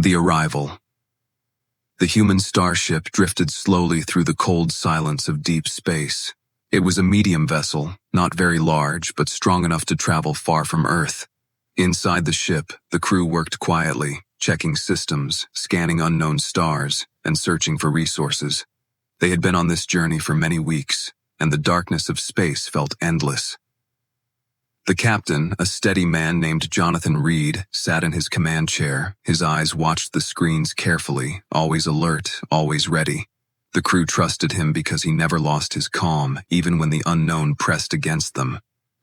The arrival. The human starship drifted slowly through the cold silence of deep space. It was a medium vessel, not very large, but strong enough to travel far from Earth. Inside the ship, the crew worked quietly, checking systems, scanning unknown stars, and searching for resources. They had been on this journey for many weeks, and the darkness of space felt endless. The captain, a steady man named Jonathan Reed, sat in his command chair. His eyes watched the screens carefully, always alert, always ready. The crew trusted him because he never lost his calm, even when the unknown pressed against them.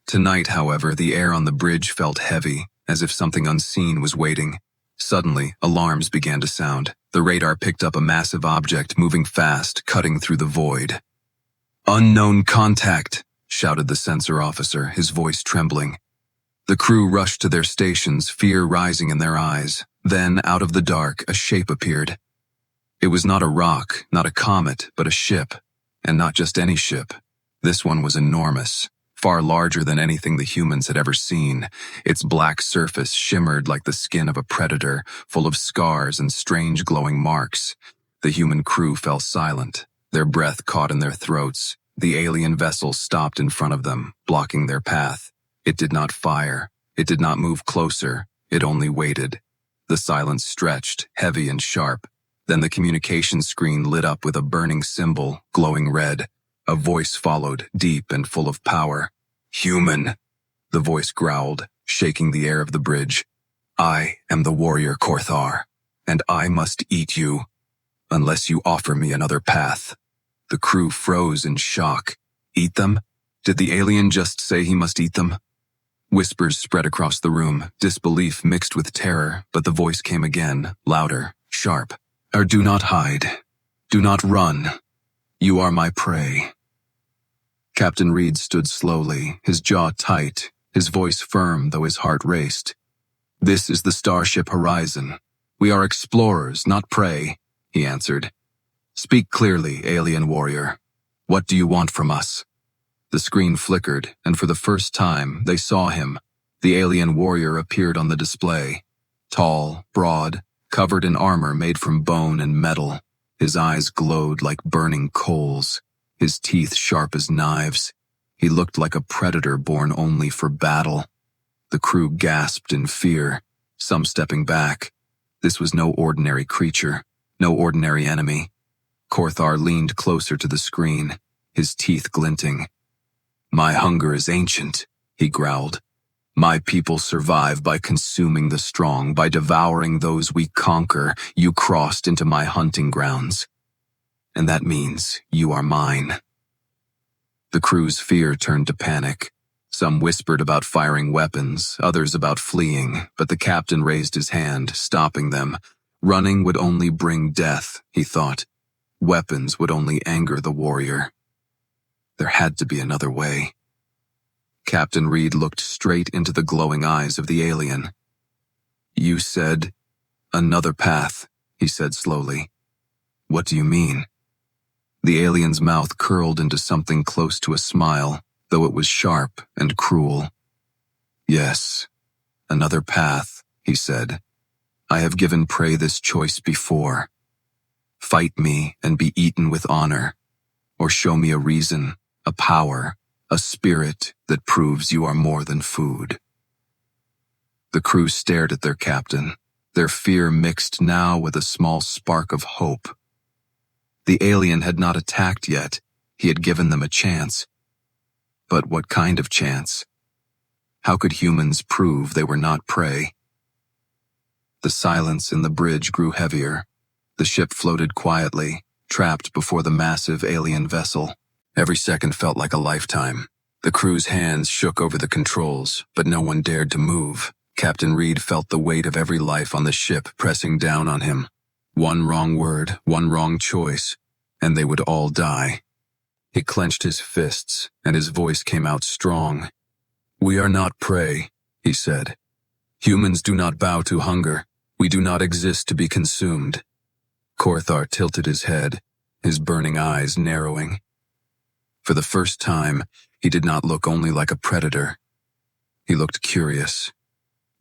Tonight, however, the air on the bridge felt heavy, as if something unseen was waiting. Suddenly, alarms began to sound. The radar picked up a massive object moving fast, cutting through the void. "Unknown contact!" shouted the sensor officer, his voice trembling. The crew rushed to their stations, fear rising in their eyes. Then, out of the dark, a shape appeared. It was not a rock, not a comet, but a ship. And not just any ship. This one was enormous, far larger than anything the humans had ever seen. Its black surface shimmered like the skin of a predator, full of scars and strange glowing marks. The human crew fell silent, their breath caught in their throats. The alien vessel stopped in front of them, blocking their path. It did not fire. It did not move closer. It only waited. The silence stretched, heavy and sharp. Then the communication screen lit up with a burning symbol, glowing red. A voice followed, deep and full of power. "Human," the voice growled, shaking the air of the bridge. "I am the warrior Korthar, and I must eat you, unless you offer me another path." The crew froze in shock. Eat them? Did the alien just say he must eat them? Whispers spread across the room, disbelief mixed with terror, but the voice came again, louder, sharp. "Do not hide. Do not run. You are my prey." Captain Reed stood slowly, his jaw tight, his voice firm though his heart raced. "This is the Starship Horizon. We are explorers, not prey," he answered. "Speak clearly, alien warrior. What do you want from us?" The screen flickered, and for the first time, they saw him. The alien warrior appeared on the display. Tall, broad, covered in armor made from bone and metal. His eyes glowed like burning coals, his teeth sharp as knives. He looked like a predator born only for battle. The crew gasped in fear, some stepping back. This was no ordinary creature, no ordinary enemy. Korthar leaned closer to the screen, his teeth glinting. "My hunger is ancient," he growled. "My people survive by consuming the strong, by devouring those we conquer. You crossed into my hunting grounds. And that means you are mine." The crew's fear turned to panic. Some whispered about firing weapons, others about fleeing, but the captain raised his hand, stopping them. Running would only bring death, he thought. Weapons would only anger the warrior. There had to be another way. Captain Reed looked straight into the glowing eyes of the alien. "You said, another path," he said slowly. "What do you mean?" The alien's mouth curled into something close to a smile, though it was sharp and cruel. "Yes, another path," he said. "I have given prey this choice before. Fight me and be eaten with honor, or show me a reason, a power, a spirit that proves you are more than food." The crew stared at their captain, their fear mixed now with a small spark of hope. The alien had not attacked yet. He had given them a chance. But what kind of chance? How could humans prove they were not prey? The silence in the bridge grew heavier. The ship floated quietly, trapped before the massive alien vessel. Every second felt like a lifetime. The crew's hands shook over the controls, but no one dared to move. Captain Reed felt the weight of every life on the ship pressing down on him. One wrong word, one wrong choice, and they would all die. He clenched his fists, and his voice came out strong. "We are not prey," he said. "Humans do not bow to hunger. We do not exist to be consumed." Korthar tilted his head, his burning eyes narrowing. For the first time, he did not look only like a predator. He looked curious.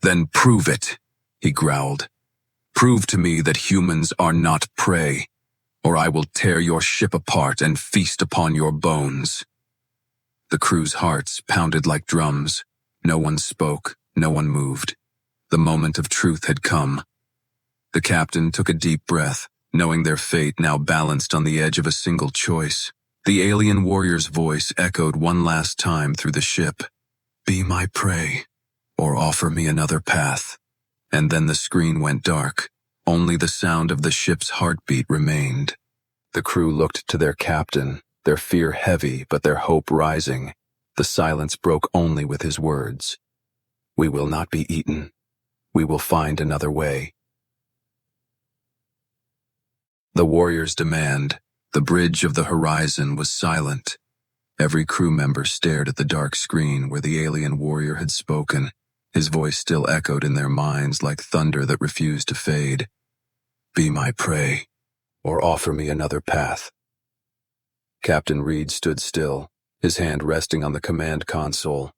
"Then prove it," he growled. Prove to me that humans are not prey, or I will tear your ship apart and feast upon your bones." The crew's hearts pounded like drums. No one spoke, no one moved. The moment of truth had come. The captain took a deep breath, knowing their fate now balanced on the edge of a single choice. The alien warrior's voice echoed one last time through the ship. "Be my prey, or offer me another path." And then the screen went dark. Only the sound of the ship's heartbeat remained. The crew looked to their captain, their fear heavy but their hope rising. The silence broke only with his words. "We will not be eaten. We will find another way." The warrior's demand, the bridge of the horizon, was silent. Every crew member stared at the dark screen where the alien warrior had spoken. His voice still echoed in their minds like thunder that refused to fade. "Be my prey, or offer me another path." Captain Reed stood still, his hand resting on the command console.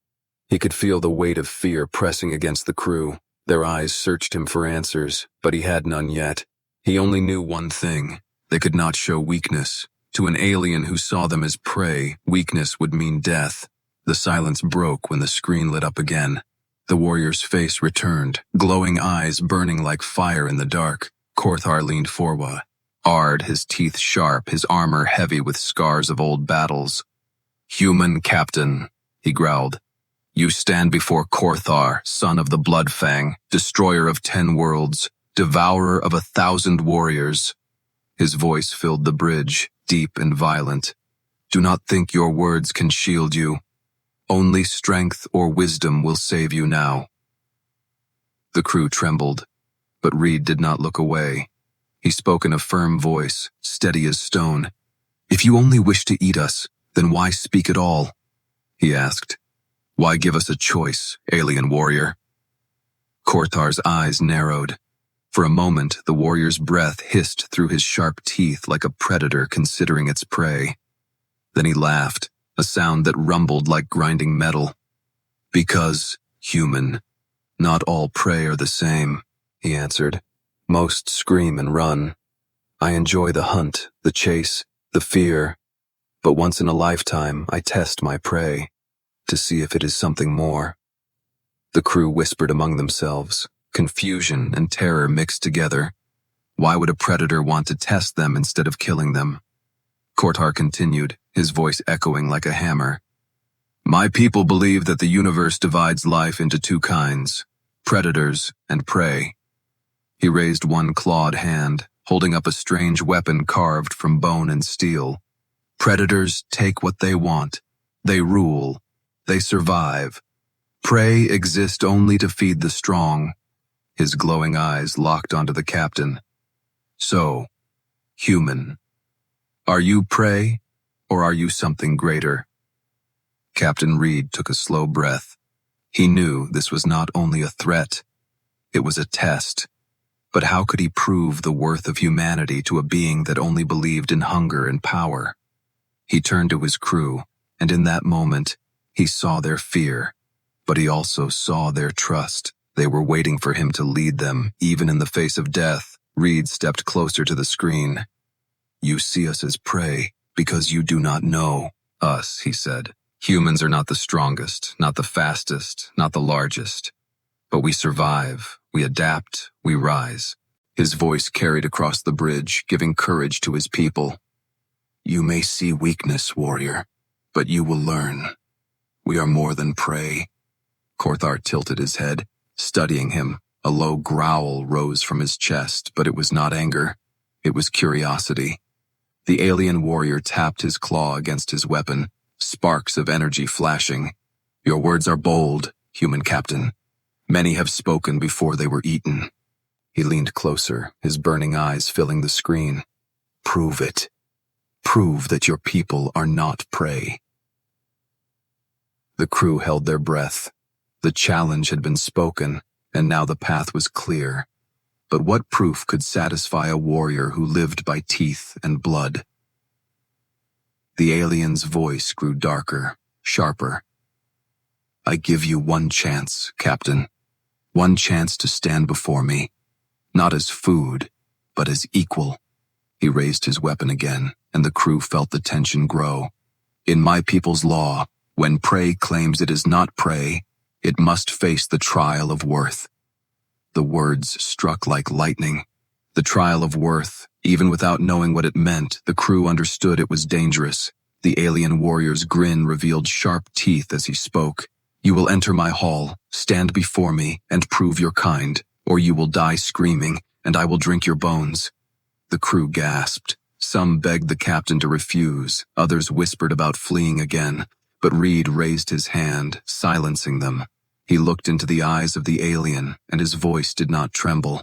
He could feel the weight of fear pressing against the crew. Their eyes searched him for answers, but he had none yet. He only knew one thing: they could not show weakness. To an alien who saw them as prey, weakness would mean death. The silence broke when the screen lit up again. The warrior's face returned, glowing eyes burning like fire in the dark. Korthar leaned forward, Ard, his teeth sharp, his armor heavy with scars of old battles. "Human captain," he growled. "You stand before Korthar, son of the Bloodfang, destroyer of 10 worlds, devourer of 1,000 warriors." His voice filled the bridge, deep and violent. "Do not think your words can shield you. Only strength or wisdom will save you now." The crew trembled, but Reed did not look away. He spoke in a firm voice, steady as stone. "If you only wish to eat us, then why speak at all?" he asked. "Why give us a choice, alien warrior?" Korthar's eyes narrowed. For a moment, the warrior's breath hissed through his sharp teeth like a predator considering its prey. Then he laughed, a sound that rumbled like grinding metal. "Because, human, not all prey are the same," he answered. "Most scream and run. I enjoy the hunt, the chase, the fear, but once in a lifetime I test my prey, to see if it is something more." The crew whispered among themselves, confusion and terror mixed together. Why would a predator want to test them instead of killing them? Korthar continued, his voice echoing like a hammer. "My people believe that the universe divides life into 2 kinds, predators and prey." He raised one clawed hand, holding up a strange weapon carved from bone and steel. "Predators take what they want. They rule. They survive. Prey exist only to feed the strong." His glowing eyes locked onto the captain. "So, human, are you prey, or are you something greater?" Captain Reed took a slow breath. He knew this was not only a threat, it was a test. But how could he prove the worth of humanity to a being that only believed in hunger and power? He turned to his crew, and in that moment, he saw their fear, but he also saw their trust. They were waiting for him to lead them, even in the face of death. Reed stepped closer to the screen. "You see us as prey because you do not know us," he said. "Humans are not the strongest, not the fastest, not the largest. But we survive, we adapt, we rise." His voice carried across the bridge, giving courage to his people. "You may see weakness, warrior, but you will learn. We are more than prey." Korthar tilted his head, studying him. A low growl rose from his chest, but it was not anger. It was curiosity. The alien warrior tapped his claw against his weapon, sparks of energy flashing. "Your words are bold, human captain. Many have spoken before they were eaten." He leaned closer, his burning eyes filling the screen. "Prove it. Prove that your people are not prey." The crew held their breath. The challenge had been spoken, and now the path was clear. But what proof could satisfy a warrior who lived by teeth and blood? The alien's voice grew darker, sharper. "I give you one chance, Captain. One chance to stand before me. not as food, but as equal. He raised his weapon again, and the crew felt the tension grow. In my people's law, when prey claims it is not prey, it must face the trial of worth. The words struck like lightning. The trial of worth, even without knowing what it meant, the crew understood it was dangerous. The alien warrior's grin revealed sharp teeth as he spoke. You will enter my hall, stand before me, and prove your kind, or you will die screaming, and I will drink your bones. The crew gasped. Some begged the captain to refuse, others whispered about fleeing again, but Reed raised his hand, silencing them. He looked into the eyes of the alien, and his voice did not tremble.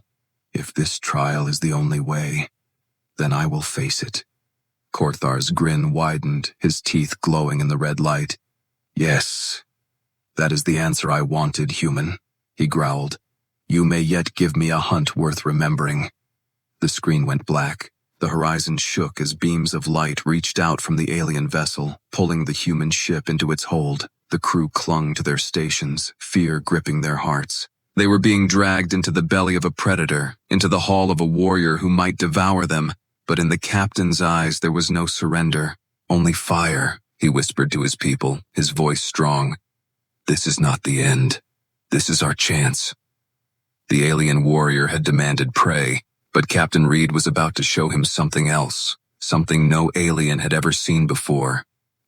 If this trial is the only way, then I will face it. Korthar's grin widened, his teeth glowing in the red light. Yes, that is the answer I wanted, human, he growled. You may yet give me a hunt worth remembering. The screen went black. The horizon shook as beams of light reached out from the alien vessel, pulling the human ship into its hold. The crew clung to their stations, fear gripping their hearts. They were being dragged into the belly of a predator, into the hall of a warrior who might devour them. But in the captain's eyes there was no surrender, only fire, he whispered to his people, his voice strong. This is not the end. This is our chance. The alien warrior had demanded prey, but Captain Reed was about to show him something else, something no alien had ever seen before.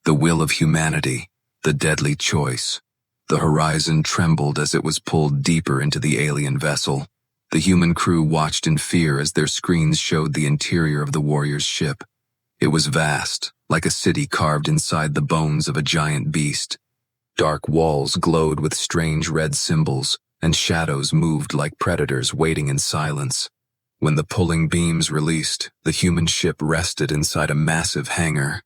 The will of humanity, the deadly choice. The horizon trembled as it was pulled deeper into the alien vessel. The human crew watched in fear as their screens showed the interior of the warrior's ship. It was vast, like a city carved inside the bones of a giant beast. Dark walls glowed with strange red symbols, and shadows moved like predators waiting in silence. When the pulling beams released, the human ship rested inside a massive hangar.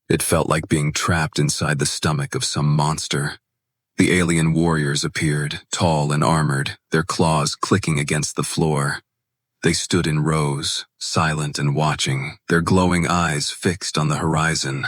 It felt like being trapped inside the stomach of some monster. The alien warriors appeared, tall and armored, their claws clicking against the floor. They stood in rows, silent and watching, their glowing eyes fixed on the horizon.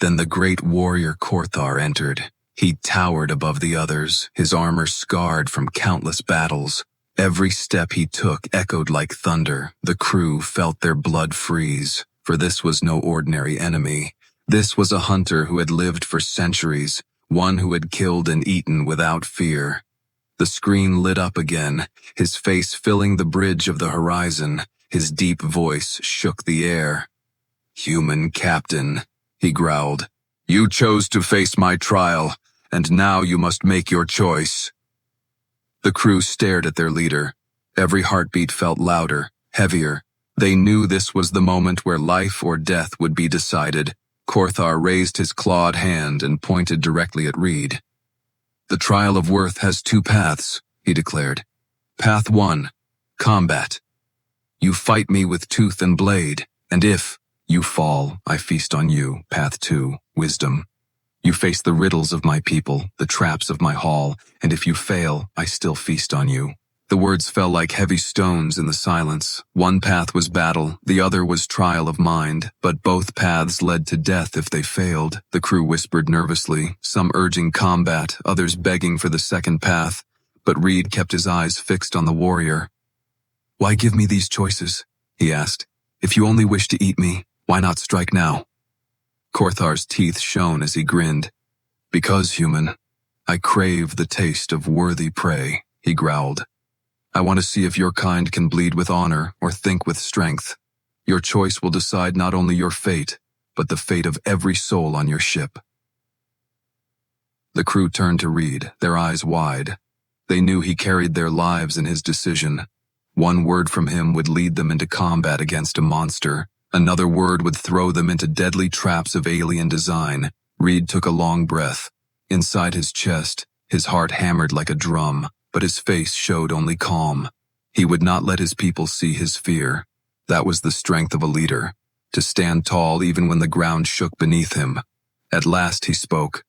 Then the great warrior Korthar entered. He towered above the others, his armor scarred from countless battles. Every step he took echoed like thunder. The crew felt their blood freeze, for this was no ordinary enemy. This was a hunter who had lived for centuries, one who had killed and eaten without fear. The screen lit up again, his face filling the bridge of the horizon. His deep voice shook the air. "Human captain," he growled. "You chose to face my trial, and now you must make your choice." The crew stared at their leader. Every heartbeat felt louder, heavier. They knew this was the moment where life or death would be decided. Korthar raised his clawed hand and pointed directly at Reed. "The trial of worth has two paths," he declared. "Path 1, combat. You fight me with tooth and blade, and if you fall, I feast on you. Path 2, wisdom. You face the riddles of my people, the traps of my hall, and if you fail, I still feast on you." The words fell like heavy stones in the silence. One path was battle, the other was trial of mind, but both paths led to death if they failed. The crew whispered nervously, some urging combat, others begging for the second path, but Reed kept his eyes fixed on the warrior. "Why give me these choices?" he asked. "If you only wish to eat me, why not strike now?" Korthar's teeth shone as he grinned. "Because, human, I crave the taste of worthy prey," he growled. "I want to see if your kind can bleed with honor or think with strength. Your choice will decide not only your fate, but the fate of every soul on your ship." The crew turned to Reed, their eyes wide. They knew he carried their lives in his decision. One word from him would lead them into combat against a monster. Another word would throw them into deadly traps of alien design. Reed took a long breath. Inside his chest, his heart hammered like a drum, but his face showed only calm. He would not let his people see his fear. That was the strength of a leader, to stand tall even when the ground shook beneath him. At last he spoke.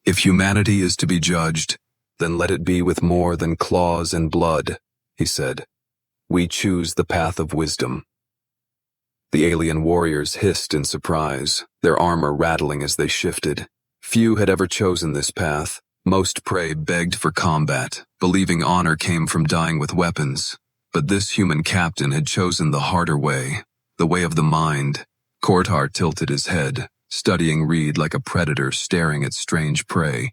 "If humanity is to be judged, then let it be with more than claws and blood," he said. "We choose the path of wisdom." The alien warriors hissed in surprise, their armor rattling as they shifted. Few had ever chosen this path. Most prey begged for combat, believing honor came from dying with weapons. But this human captain had chosen the harder way, the way of the mind. Korthar tilted his head, studying Reed like a predator staring at strange prey.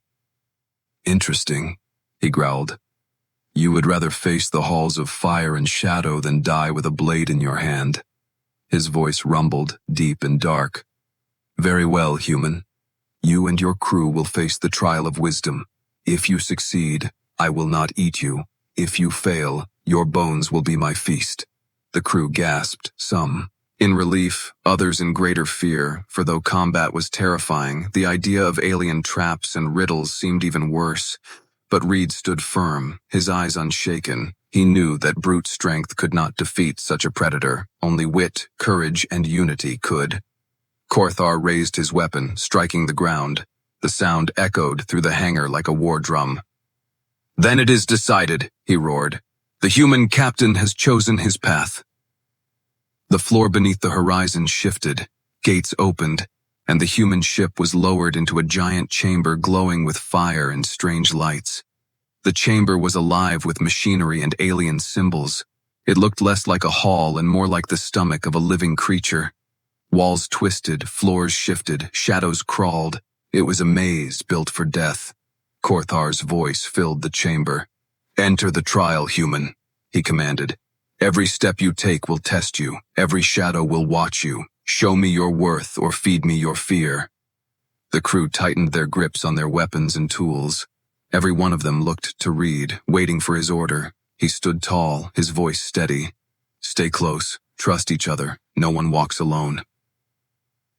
"Interesting," he growled. "You would rather face the halls of fire and shadow than die with a blade in your hand." His voice rumbled, deep and dark. "Very well, human. You and your crew will face the trial of wisdom. If you succeed, I will not eat you. If you fail, your bones will be my feast." The crew gasped, some in relief, others in greater fear, for though combat was terrifying, the idea of alien traps and riddles seemed even worse. But Reed stood firm, his eyes unshaken. He knew that brute strength could not defeat such a predator. Only wit, courage, and unity could. Korthar raised his weapon, striking the ground. The sound echoed through the hangar like a war drum. "Then it is decided," he roared. "The human captain has chosen his path." The floor beneath the horizon shifted, gates opened, and the human ship was lowered into a giant chamber glowing with fire and strange lights. The chamber was alive with machinery and alien symbols. It looked less like a hall and more like the stomach of a living creature. Walls twisted, floors shifted, shadows crawled. It was a maze built for death. Korthar's voice filled the chamber. "Enter the trial, human," he commanded. "Every step you take will test you. Every shadow will watch you. Show me your worth or feed me your fear." The crew tightened their grips on their weapons and tools. Every one of them looked to Reed, waiting for his order. He stood tall, his voice steady. "Stay close. Trust each other. No one walks alone."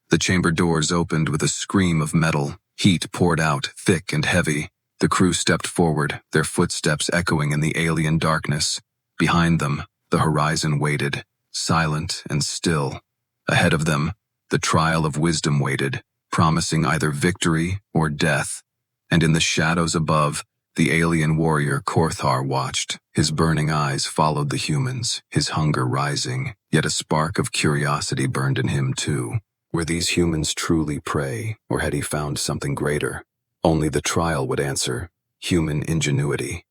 The chamber doors opened with a scream of metal. Heat poured out, thick and heavy. The crew stepped forward, their footsteps echoing in the alien darkness. Behind them, the horizon waited, silent and still. Ahead of them, the trial of wisdom waited, promising either victory or death. And in the shadows above, the alien warrior Korthar watched. His burning eyes followed the humans, his hunger rising, yet a spark of curiosity burned in him too. Were these humans truly prey, or had he found something greater? Only the trial would answer. Human ingenuity.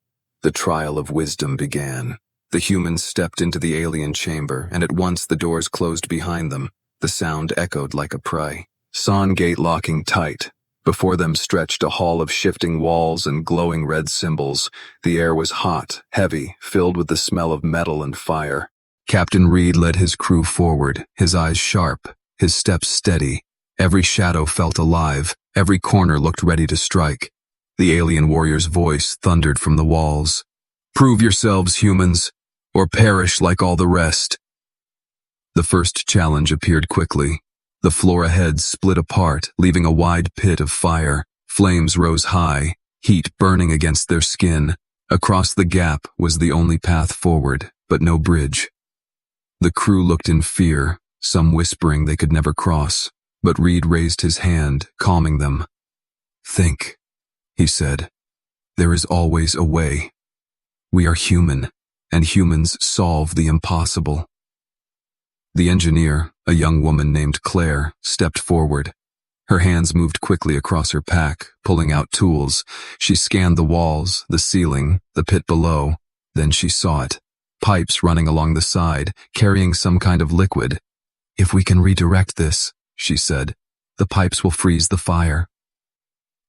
The trial of wisdom began. The humans stepped into the alien chamber, and at once the doors closed behind them. The sound echoed like a pray. Sawn gate locking tight. Before them stretched a hall of shifting walls and glowing red symbols. The air was hot, heavy, filled with the smell of metal and fire. Captain Reed led his crew forward, his eyes sharp, his steps steady. Every shadow felt alive, every corner looked ready to strike. The alien warrior's voice thundered from the walls. "Prove yourselves, humans, or perish like all the rest." The first challenge appeared quickly. The floor ahead split apart, leaving a wide pit of fire. Flames rose high, heat burning against their skin. Across the gap was the only path forward, but no bridge. The crew looked in fear, some whispering they could never cross. But Reed raised his hand, calming them. "Think," he said. "There is always a way. We are human, and humans solve the impossible." The engineer, a young woman named Claire, stepped forward. Her hands moved quickly across her pack, pulling out tools. She scanned the walls, the ceiling, the pit below. Then she saw it. Pipes running along the side, carrying some kind of liquid. "If we can redirect this," she said, "the pipes will freeze the fire."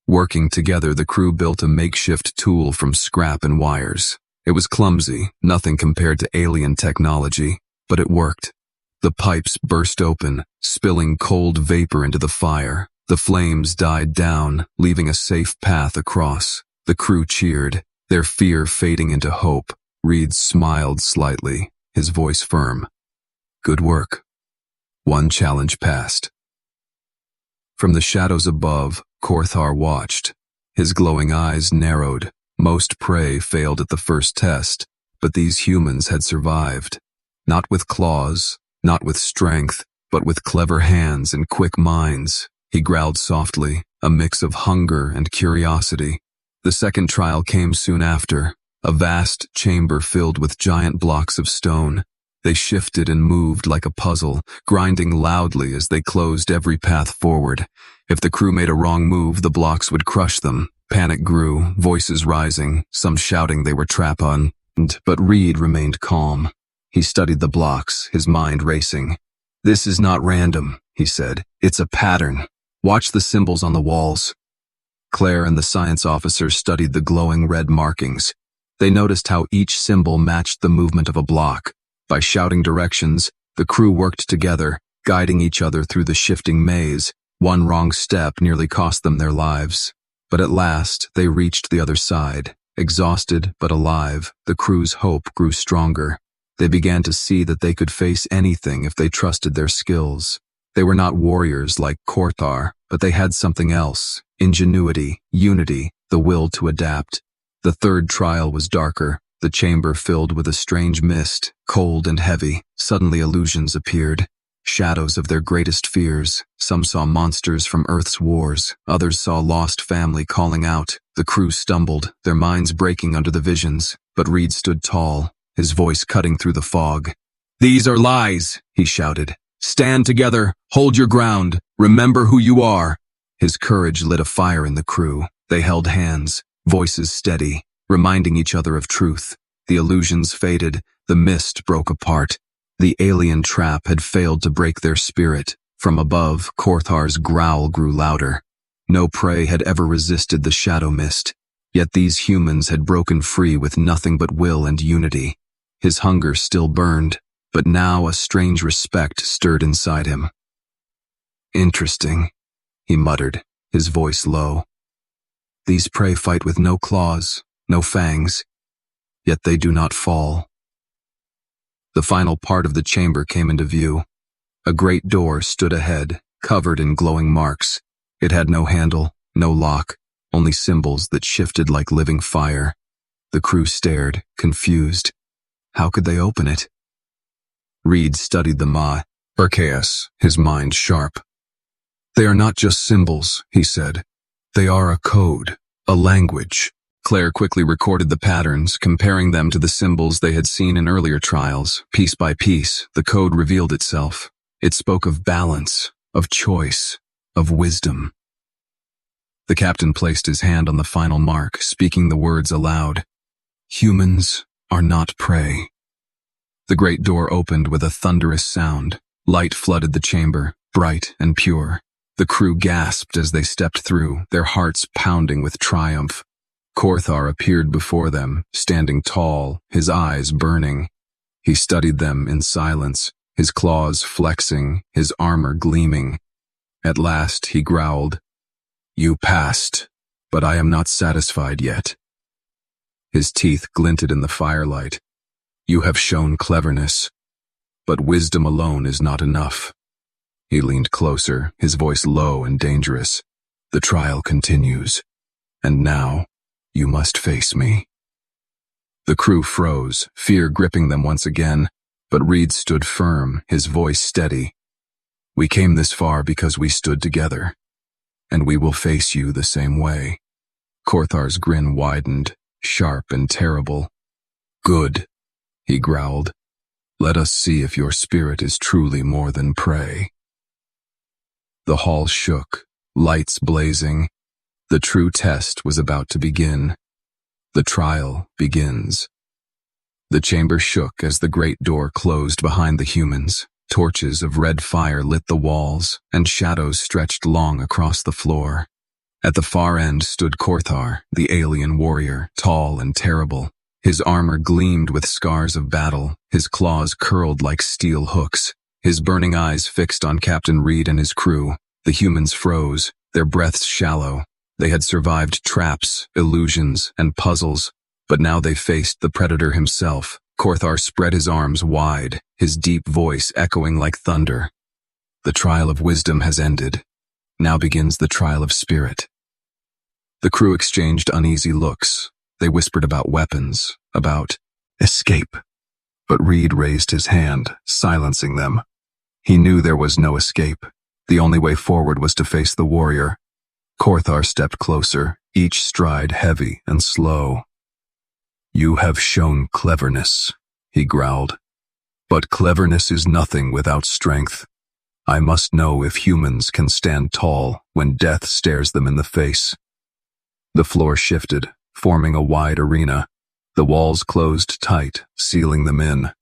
Working together, the crew built a makeshift tool from scrap and wires. It was clumsy, nothing compared to alien technology, but it worked. The pipes burst open, spilling cold vapor into the fire. The flames died down, leaving a safe path across. The crew cheered, their fear fading into hope. Reed smiled slightly, his voice firm. "Good work." One challenge passed. From the shadows above, Korthar watched. His glowing eyes narrowed. Most prey failed at the first test, but these humans had survived. Not with claws, not with strength, but with clever hands and quick minds. He growled softly, a mix of hunger and curiosity. The second trial came soon after, a vast chamber filled with giant blocks of stone. They shifted and moved like a puzzle, grinding loudly as they closed every path forward. If the crew made a wrong move, the blocks would crush them. Panic grew, voices rising, some shouting they were trapped on. But Reed remained calm. He studied the blocks, his mind racing. "This is not random," he said. "It's a pattern. Watch the symbols on the walls." Claire and the science officer studied the glowing red markings. They noticed how each symbol matched the movement of a block. By shouting directions, the crew worked together, guiding each other through the shifting maze. One wrong step nearly cost them their lives. But at last, they reached the other side. Exhausted but alive, the crew's hope grew stronger. They began to see that they could face anything if they trusted their skills. They were not warriors like Korthar, but they had something else: ingenuity, unity, the will to adapt. The third trial was darker, the chamber filled with a strange mist, cold and heavy. Suddenly illusions appeared, shadows of their greatest fears. Some saw monsters from Earth's wars, others saw lost family calling out. The crew stumbled, their minds breaking under the visions, but Reed stood tall, his voice cutting through the fog. "These are lies," he shouted. "Stand together, hold your ground, remember who you are." His courage lit a fire in the crew. They held hands, voices steady, reminding each other of truth. The illusions faded, the mist broke apart. The alien trap had failed to break their spirit. From above, Korthar's growl grew louder. No prey had ever resisted the shadow mist, yet these humans had broken free with nothing but will and unity. His hunger still burned, but now a strange respect stirred inside him. "Interesting," he muttered, his voice low. "These prey fight with no claws, no fangs, yet they do not fall." The final part of the chamber came into view. A great door stood ahead, covered in glowing marks. It had no handle, no lock, only symbols that shifted like living fire. The crew stared, confused. How could they open it? Reed studied the Chaos, his mind sharp. "They are not just symbols," he said. "They are a code, a language." Claire quickly recorded the patterns, comparing them to the symbols they had seen in earlier trials. Piece by piece, the code revealed itself. It spoke of balance, of choice, of wisdom. The captain placed his hand on the final mark, speaking the words aloud. "Humans are not prey." The great door opened with a thunderous sound. Light flooded the chamber, bright and pure. The crew gasped as they stepped through, their hearts pounding with triumph. Korthar appeared before them, standing tall, his eyes burning. He studied them in silence, his claws flexing, his armor gleaming. At last he growled, "You passed, but I am not satisfied yet." His teeth glinted in the firelight. "You have shown cleverness, but wisdom alone is not enough." He leaned closer, his voice low and dangerous. "The trial continues, and now you must face me." The crew froze, fear gripping them once again, but Reed stood firm, his voice steady. "We came this far because we stood together, and we will face you the same way." Korthar's grin widened, sharp and terrible. "Good," he growled. "Let us see if your spirit is truly more than prey." The hall shook, lights blazing. The true test was about to begin. The trial begins. The chamber shook as the great door closed behind the humans. Torches of red fire lit the walls, and shadows stretched long across the floor. At the far end stood Korthar, the alien warrior, tall and terrible. His armor gleamed with scars of battle, his claws curled like steel hooks, his burning eyes fixed on Captain Reed and his crew. The humans froze, their breaths shallow. They had survived traps, illusions, and puzzles, but now they faced the predator himself. Korthar spread his arms wide, his deep voice echoing like thunder. "The trial of wisdom has ended. Now begins the trial of spirit." The crew exchanged uneasy looks. They whispered about weapons, about escape. But Reed raised his hand, silencing them. He knew there was no escape. The only way forward was to face the warrior. Korthar stepped closer, each stride heavy and slow. "You have shown cleverness," he growled. "But cleverness is nothing without strength. I must know if humans can stand tall when death stares them in the face." The floor shifted, forming a wide arena. The walls closed tight, sealing them in.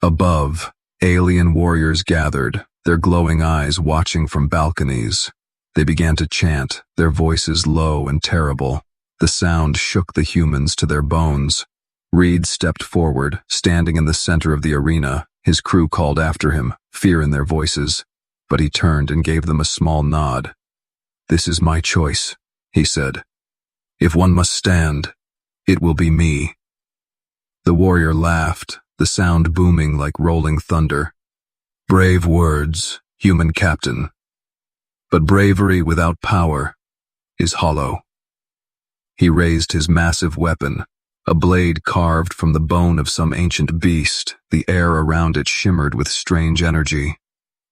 Above, alien warriors gathered, their glowing eyes watching from balconies. They began to chant, their voices low and terrible. The sound shook the humans to their bones. Reed stepped forward, standing in the center of the arena. His crew called after him, fear in their voices. But he turned and gave them a small nod. "This is my choice," he said. "If one must stand, it will be me." The warrior laughed, the sound booming like rolling thunder. "Brave words, human captain. But bravery without power is hollow." He raised his massive weapon, a blade carved from the bone of some ancient beast. The air around it shimmered with strange energy.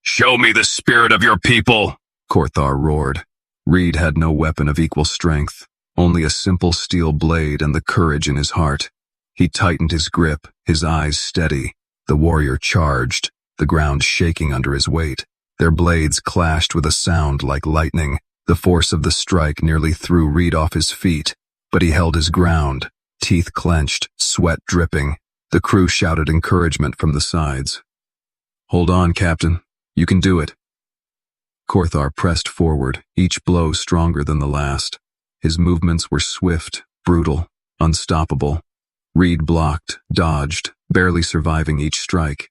"Show me the spirit of your people," Korthar roared. Reed had no weapon of equal strength, only a simple steel blade and the courage in his heart. He tightened his grip, his eyes steady. The warrior charged, the ground shaking under his weight. Their blades clashed with a sound like lightning. The force of the strike nearly threw Reed off his feet, but he held his ground, teeth clenched, sweat dripping. The crew shouted encouragement from the sides. "Hold on, Captain. You can do it." Korthar pressed forward, each blow stronger than the last. His movements were swift, brutal, unstoppable. Reed blocked, dodged, barely surviving each strike.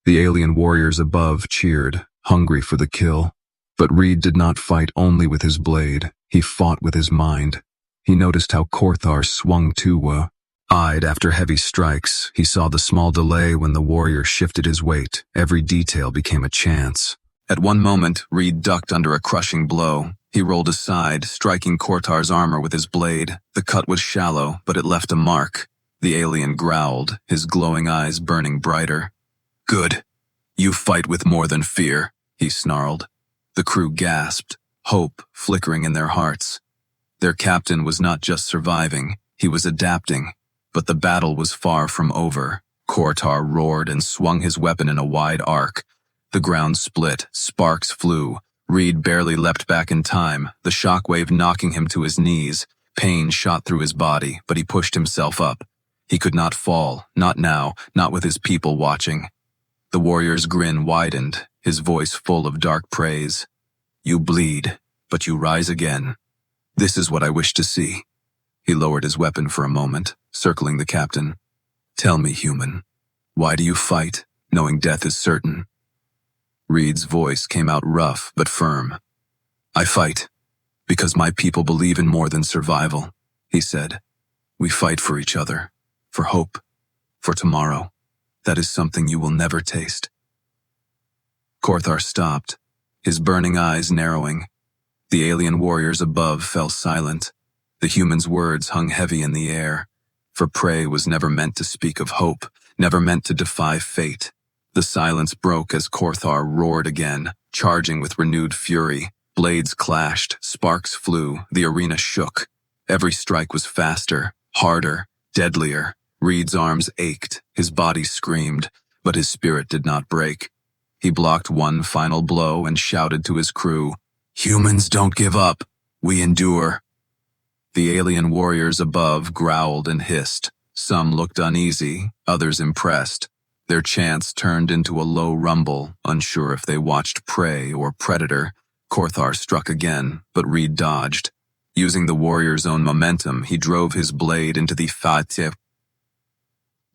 The alien warriors above cheered, hungry for the kill. But Reed did not fight only with his blade. He fought with his mind. He noticed how Korthar swung to, eyed after heavy strikes. He saw the small delay when the warrior shifted his weight. Every detail became a chance. At one moment, Reed ducked under a crushing blow. He rolled aside, striking Kortar's armor with his blade. The cut was shallow, but it left a mark. The alien growled, his glowing eyes burning brighter. "Good. You fight with more than fear," he snarled. The crew gasped, hope flickering in their hearts. Their captain was not just surviving, he was adapting. But the battle was far from over. Kortar roared and swung his weapon in a wide arc. The ground split, sparks flew. Reed barely leapt back in time, the shockwave knocking him to his knees. Pain shot through his body, but he pushed himself up. He could not fall, not now, not with his people watching. The warrior's grin widened, his voice full of dark praise. "You bleed, but you rise again. This is what I wish to see." He lowered his weapon for a moment, circling the captain. "Tell me, human, why do you fight, knowing death is certain?" Reed's voice came out rough but firm. "I fight because my people believe in more than survival," he said. "We fight for each other, for hope, for tomorrow. That is something you will never taste." Korthar stopped, his burning eyes narrowing. The alien warriors above fell silent. The human's words hung heavy in the air. For prey was never meant to speak of hope, never meant to defy fate. The silence broke as Korthar roared again, charging with renewed fury. Blades clashed, sparks flew, the arena shook. Every strike was faster, harder, deadlier. Reed's arms ached, his body screamed, but his spirit did not break. He blocked one final blow and shouted to his crew, "Humans don't give up, we endure." The alien warriors above growled and hissed. Some looked uneasy, others impressed. Their chants turned into a low rumble, unsure if they watched prey or predator. Korthar struck again, but Reed dodged. Using the warrior's own momentum, he drove his blade into the fatih.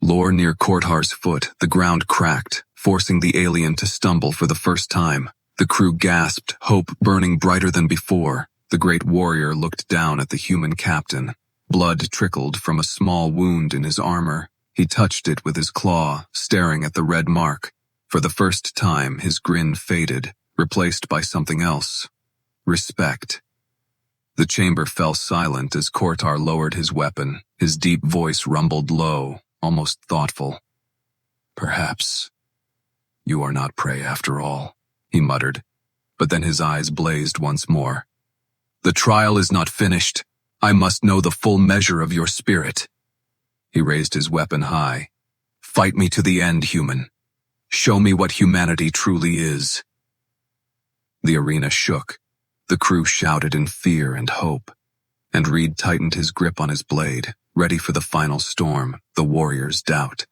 Lore near Korthar's foot, the ground cracked, forcing the alien to stumble for the first time. The crew gasped, hope burning brighter than before. The great warrior looked down at the human captain. Blood trickled from a small wound in his armor. He touched it with his claw, staring at the red mark. For the first time, his grin faded, replaced by something else. Respect. The chamber fell silent as Korthar lowered his weapon. His deep voice rumbled low, almost thoughtful. "Perhaps you are not prey after all," he muttered, but then his eyes blazed once more. "The trial is not finished. I must know the full measure of your spirit." He raised his weapon high. "Fight me to the end, human. Show me what humanity truly is." The arena shook. The crew shouted in fear and hope, and Reed tightened his grip on his blade. ready for the final storm, the warriors' doubt.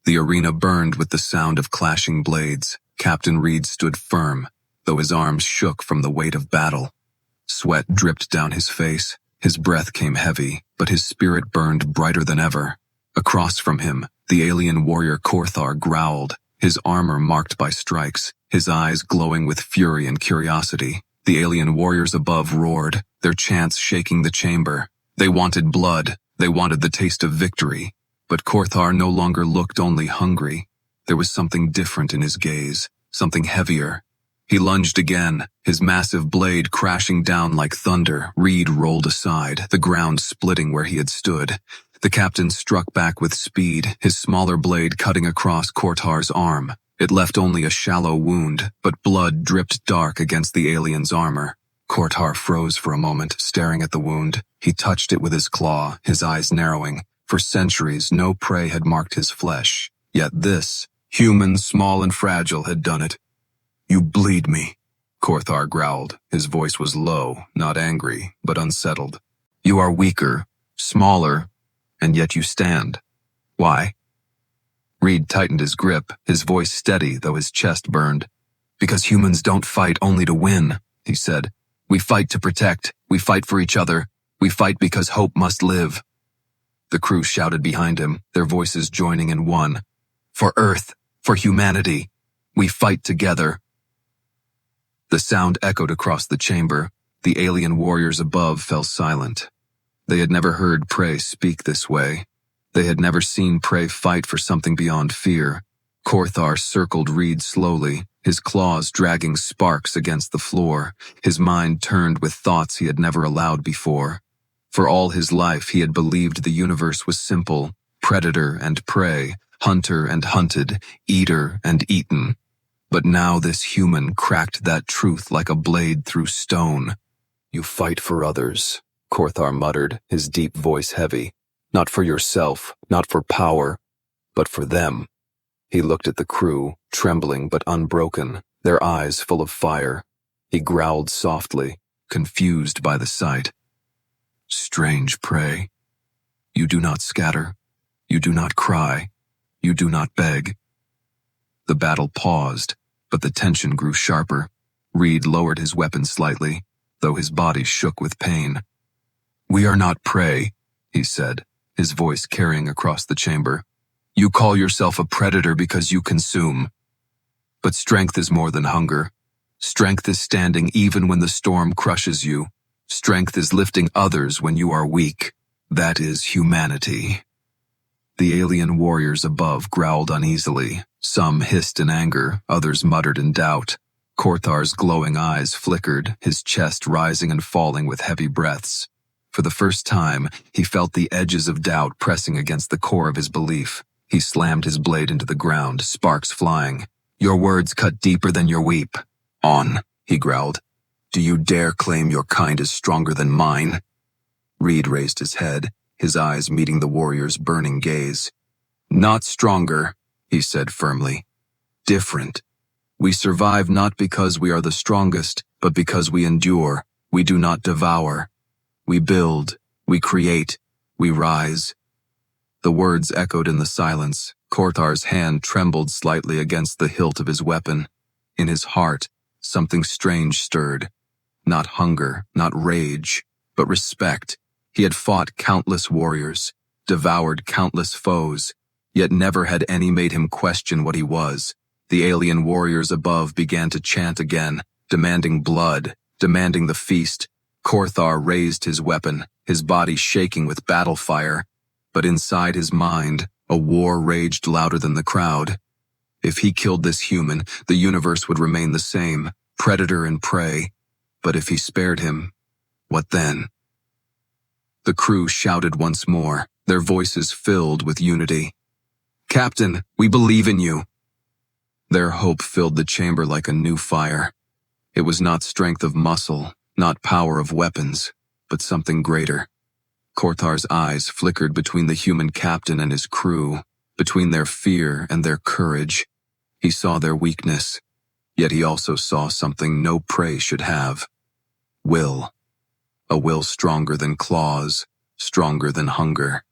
The arena burned with the sound of clashing blades. Captain Reed stood firm, though his arms shook from the weight of battle. Sweat dripped down his face, his breath came heavy, but his spirit burned brighter than ever. Across from him, the alien warrior Korthar growled, his armor marked by strikes, his eyes glowing with fury and curiosity. The alien warriors above roared, their chants shaking the chamber. They wanted blood, they wanted the taste of victory. But Korthar no longer looked only hungry. There was something different in his gaze, something heavier. He lunged again, his massive blade crashing down like thunder. Reed rolled aside, the ground splitting where he had stood. The captain struck back with speed, his smaller blade cutting across Kortar's arm. It left only a shallow wound, but blood dripped dark against the alien's armor. Kortar froze for a moment, staring at the wound. He touched it with his claw, his eyes narrowing. For centuries, no prey had marked his flesh. Yet this, human, small and fragile, had done it. "You bleed me," Korthar growled. His voice was low, not angry, but unsettled. "You are weaker, smaller, and yet you stand. Why?" Reed tightened his grip, his voice steady, though his chest burned. "Because humans don't fight only to win," he said. "We fight to protect, we fight for each other, we fight because hope must live." The crew shouted behind him, their voices joining in one. "For Earth, for humanity, we fight together." The sound echoed across the chamber. The alien warriors above fell silent. They had never heard prey speak this way. They had never seen prey fight for something beyond fear. Korthar circled Reed slowly, his claws dragging sparks against the floor. His mind turned with thoughts he had never allowed before. For all his life he had believed the universe was simple, predator and prey, hunter and hunted, eater and eaten. But now this human cracked that truth like a blade through stone. "You fight for others," Korthar muttered, his deep voice heavy. "Not for yourself, not for power, but for them." He looked at the crew, trembling but unbroken, their eyes full of fire. He growled softly, confused by the sight. "Strange prey. You do not scatter. You do not cry. You do not beg." The battle paused, but the tension grew sharper. Reed lowered his weapon slightly, though his body shook with pain. "We are not prey," he said, his voice carrying across the chamber. "You call yourself a predator because you consume. But strength is more than hunger. Strength is standing even when the storm crushes you. Strength is lifting others when you are weak. That is humanity." The alien warriors above growled uneasily. Some hissed in anger, others muttered in doubt. Korthar's glowing eyes flickered, his chest rising and falling with heavy breaths. For the first time, he felt the edges of doubt pressing against the core of his belief. He slammed his blade into the ground, sparks flying. "Your words cut deeper than your weep." "On," he growled. "Do you dare claim your kind is stronger than mine?" Reed raised his head, his eyes meeting the warrior's burning gaze. "Not stronger," he said firmly. "Different. We survive not because we are the strongest, but because we endure. We do not devour. We build, we create, we rise." The words echoed in the silence. Korthar's hand trembled slightly against the hilt of his weapon. In his heart, something strange stirred. Not hunger, not rage, but respect. He had fought countless warriors, devoured countless foes, yet never had any made him question what he was. The alien warriors above began to chant again, demanding blood, demanding the feast. Korthar raised his weapon, his body shaking with battle fire. But inside his mind, a war raged louder than the crowd. If he killed this human, the universe would remain the same, predator and prey. But if he spared him, what then? The crew shouted once more, their voices filled with unity. "Captain, we believe in you." Their hope filled the chamber like a new fire. It was not strength of muscle, not power of weapons, but something greater. Korthar's eyes flickered between the human captain and his crew, between their fear and their courage. He saw their weakness, yet he also saw something no prey should have. Will. A will stronger than claws, stronger than hunger.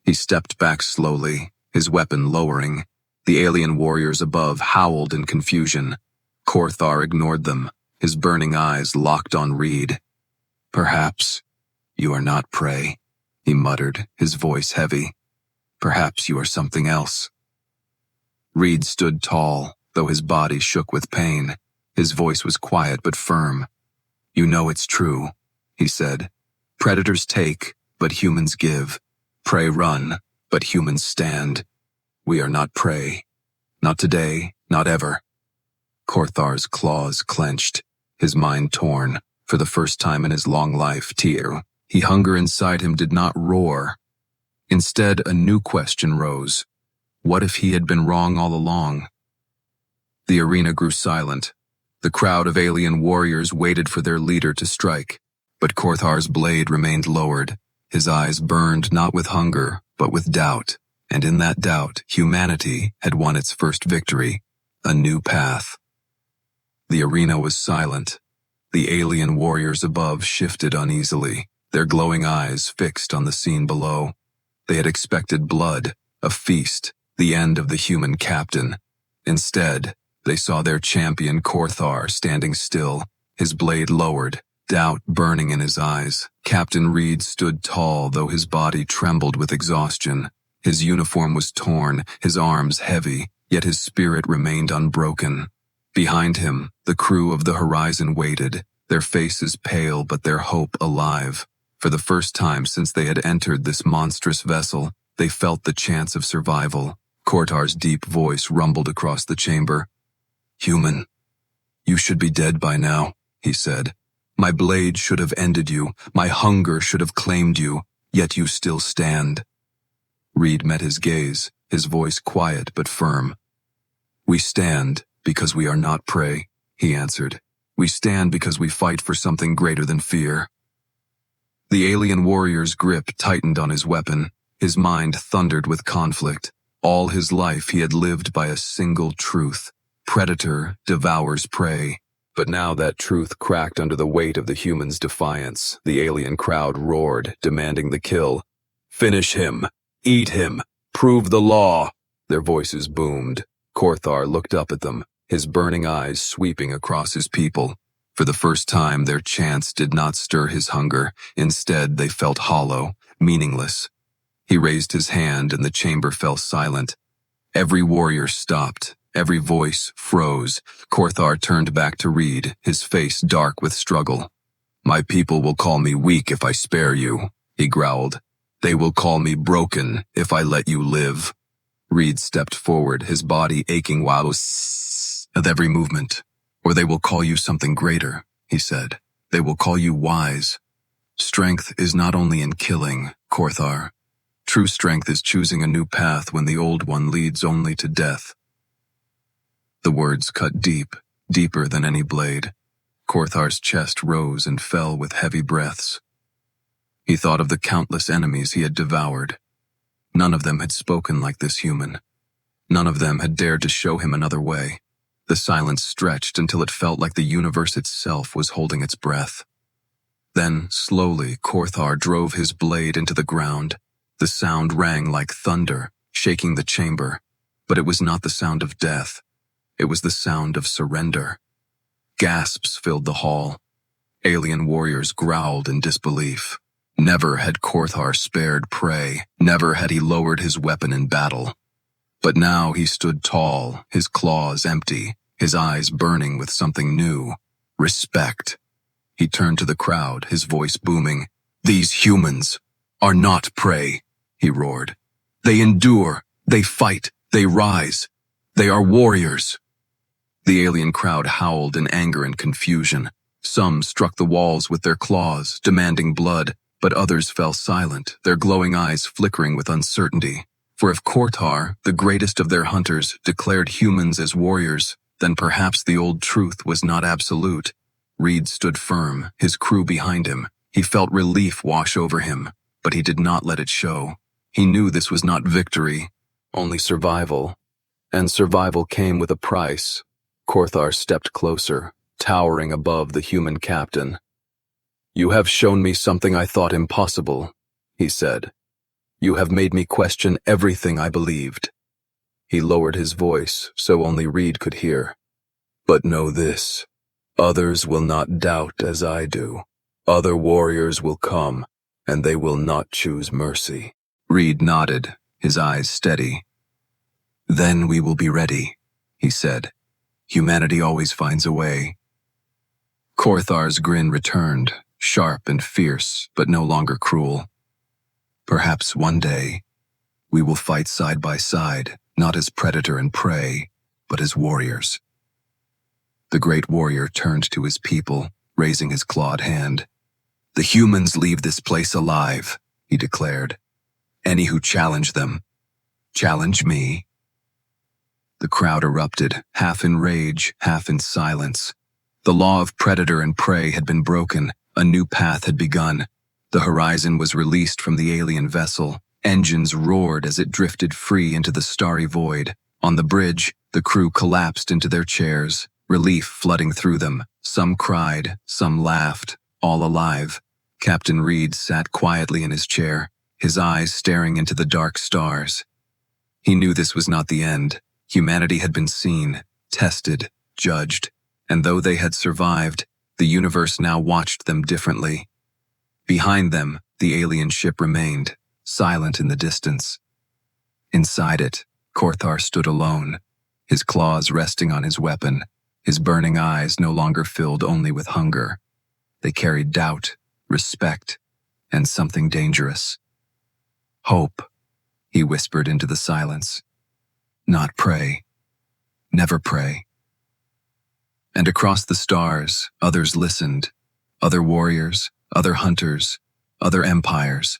He stepped back slowly, his weapon lowering. The alien warriors above howled in confusion. Korthar ignored them, his burning eyes locked on Reed. "Perhaps you are not prey," he muttered, his voice heavy. "Perhaps you are something else." Reed stood tall, though his body shook with pain. His voice was quiet but firm. "You know it's true," he said. "Predators take, but humans give. Prey run, but humans stand. We are not prey. Not today, not ever." Korthar's claws clenched, his mind torn. For the first time in his long life, hunger inside him did not roar. Instead, a new question rose. What if he had been wrong all along? The arena grew silent. The crowd of alien warriors waited for their leader to strike, but Korthar's blade remained lowered. His eyes burned not with hunger, but with doubt, and in that doubt, humanity had won its first victory, a new path. The arena was silent. The alien warriors above shifted uneasily, their glowing eyes fixed on the scene below. They had expected blood, a feast, the end of the human captain. Instead, they saw their champion Korthar standing still, his blade lowered, doubt burning in his eyes. Captain Reed stood tall, though his body trembled with exhaustion. His uniform was torn, his arms heavy, yet his spirit remained unbroken. Behind him, the crew of the horizon waited, their faces pale but their hope alive. For the first time since they had entered this monstrous vessel, they felt the chance of survival. Kortar's deep voice rumbled across the chamber. "Human, you should be dead by now," he said. "My blade should have ended you, my hunger should have claimed you, yet you still stand." Reed met his gaze, his voice quiet but firm. "We stand because we are not prey," he answered. "We stand because we fight for something greater than fear." The alien warrior's grip tightened on his weapon. His mind thundered with conflict. All his life he had lived by a single truth. Predator devours prey. But now that truth cracked under the weight of the human's defiance. The alien crowd roared, demanding the kill. "Finish him! Eat him! Prove the law!" Their voices boomed. Korthar looked up at them, his burning eyes sweeping across his people. For the first time, their chants did not stir his hunger. Instead, they felt hollow, meaningless. He raised his hand and the chamber fell silent. Every warrior stopped. Every voice froze. Korthar turned back to Reed, his face dark with struggle. "My people will call me weak if I spare you," he growled. "They will call me broken if I let you live." Reed stepped forward, his body aching with every movement. "Or they will call you something greater," he said. "They will call you wise. Strength is not only in killing, Korthar. True strength is choosing a new path when the old one leads only to death." The words cut deep, deeper than any blade. Korthar's chest rose and fell with heavy breaths. He thought of the countless enemies he had devoured. None of them had spoken like this human. None of them had dared to show him another way. The silence stretched until it felt like the universe itself was holding its breath. Then, slowly, Korthar drove his blade into the ground. The sound rang like thunder, shaking the chamber. But it was not the sound of death. It was the sound of surrender. Gasps filled the hall. Alien warriors growled in disbelief. Never had Korthar spared prey. Never had he lowered his weapon in battle. But now he stood tall, his claws empty, his eyes burning with something new. Respect. He turned to the crowd, his voice booming. "These humans are not prey," he roared. "They endure, they fight, they rise. They are warriors." The alien crowd howled in anger and confusion. Some struck the walls with their claws, demanding blood, but others fell silent, their glowing eyes flickering with uncertainty. For if Korthar, the greatest of their hunters, declared humans as warriors, then perhaps the old truth was not absolute. Reed stood firm, his crew behind him. He felt relief wash over him, but he did not let it show. He knew this was not victory, only survival. And survival came with a price. Korthar stepped closer, towering above the human captain. "You have shown me something I thought impossible," he said. "You have made me question everything I believed." He lowered his voice so only Reed could hear. "But know this, others will not doubt as I do. Other warriors will come, and they will not choose mercy." Reed nodded, his eyes steady. "Then we will be ready," he said. "Humanity always finds a way." Korthar's grin returned, sharp and fierce, but no longer cruel. "Perhaps one day, we will fight side by side, not as predator and prey, but as warriors." The great warrior turned to his people, raising his clawed hand. "The humans leave this place alive," he declared. "Any who challenge them, challenge me." The crowd erupted, half in rage, half in silence. The law of predator and prey had been broken, a new path had begun. The horizon was released from the alien vessel. Engines roared as it drifted free into the starry void. On the bridge, the crew collapsed into their chairs, relief flooding through them. Some cried, some laughed, all alive. Captain Reed sat quietly in his chair, his eyes staring into the dark stars. He knew this was not the end. Humanity had been seen, tested, judged, and though they had survived, the universe now watched them differently. Behind them, the alien ship remained, silent in the distance. Inside it, Korthar stood alone, his claws resting on his weapon, his burning eyes no longer filled only with hunger. They carried doubt, respect, and something dangerous. "Hope," he whispered into the silence. "Not pray. Never pray." And across the stars, others listened. Other warriors, other hunters, other empires.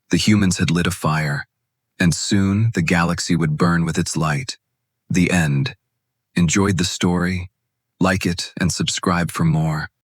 The humans had lit a fire, and soon the galaxy would burn with its light. The end. Enjoyed the story? Like it and subscribe for more.